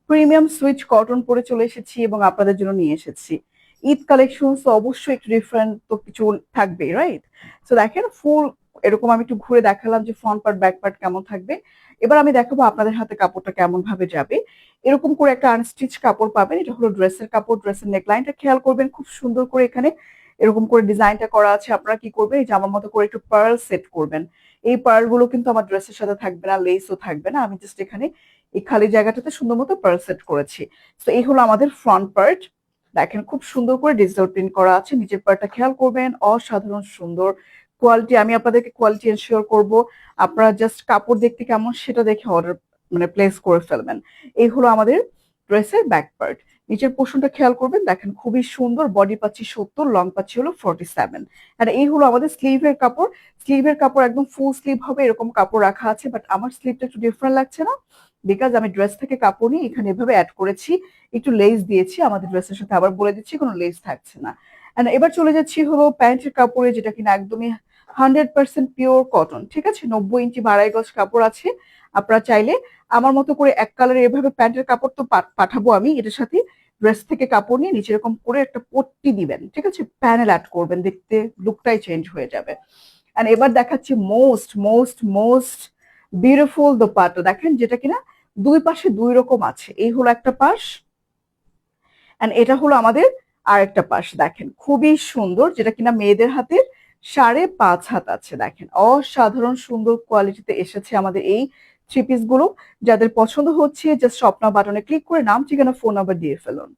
Premium switch cotton পরে চলে এসেছি এবং আপনাদের জন্য নিয়ে এসেছি ঈদ কালেকশন। তো অবশ্যই একটু ডিফারেন্ট তো কিছু থাকবে, রাইট? তো দেখেন ফুল এরকম আমি একটু ঘুরে দেখালাম যে ফ্রন্ট পার্ট ব্যাক পার্ট কেমন থাকবে। এবার আমি দেখাবো আপনাদের হাতে কাপড়টা কেমন ভাবে যাবে। এরকম করে একটা আনস্টিচ কাপড় পাবেন, এটা হলো ড্রেসের কাপড়। ড্রেসের নেকলাইনটা খেয়াল করবেন, খুব সুন্দর করে এখানে এরকম করে ডিজাইনটা করা আছে। আপনারা কি করবেন, এই জামার মতো করে একটু পার্ল সেট করবেন। এই পার্ল গুলো কিন্তু আমার ড্রেসের সাথে থাকবে না, লেসও থাকবে না, আমি জাস্ট এখানে এই খালি জায়গাটাতে সুন্দর মতো পার্ল সেট করেছি। তো এই হলো আমাদের ফ্রন্ট পার্ট। দেখেন খুব সুন্দর করে ডিজিটাল প্রিন্ট করা আছে। নিচের পার্টটা খেয়াল করবেন, অসাধারণ সুন্দর কোয়ালিটি। আমি আপনাদেরকে কোয়ালিটি এনশিওর করব, আপনারা জাস্ট কাপড় দেখতে কেমন সেটা দেখে অর্ডার মানে প্লেস করে ফেলবেন। এই হলো আমাদের ড্রেসের ব্যাক পার্ট। নিচের পোর্শনটা খেয়াল করবেন, দেখেন খুবই সুন্দর। বডি পাচ্ছি 70, লং পাচ্ছি হলো 47। আর এই হলো আমাদের স্লিভের কাপড়। স্লিভের কাপড় একদম ফুল স্লিভ হবে এরকম কাপড় রাখা আছে, বাট আমার স্লিভটা একটু ডিফারেন্ট লাগছে না, বিকজ আমি ড্রেস থেকে কাপড় নিয়ে এখানে এভাবে অ্যাড করেছি, একটু লেস দিয়েছি। আমাদের ড্রেসের সাথে আবার বলে দিচ্ছি কোনো লেস থাকছে না। এন্ড এবার চলে যাচ্ছি হলো প্যান্টের কাপড়ে, যেটা কিনা একদমই 100% পিওর কটন। ঠিক আছে, 90 ইঞ্চি 2.5 গজ কাপড় আছে। আপনারা চাইলে আমার মতো করে এক কালারে এভাবে প্যান্টের কাপড় তো পাঠাবো আমি, এটার সাথে ড্রেস থেকে কাপড় নিয়ে নিচে এরকম করে একটা পট্টি দিবেন, ঠিক আছে, প্যানেল অ্যাড করবেন, দেখতে লুকটাই চেঞ্জ হয়ে যাবে। এন্ড এবার দেখাচ্ছি most most most beautiful dupatta. দেখেন যেটা কিনা দুই পাশে দুই রকম আছে, এই হলো একটা পাশ এন্ড এটা হলো আমাদের আর একটা পাশ। দেখেন খুবই সুন্দর, যেটা কিনা মেয়েদের হাতের 5.5 হাত আছে। দেখেন অসাধারণ সুন্দর কোয়ালিটিতে এসেছে আমাদের এই থ্রি পিস গুলো। যাদের পছন্দ হচ্ছে জাস্ট শপ নাও বাটনে ক্লিক করে নাম ঠিকানা ফোন নাম্বার দিয়ে ফেলুন।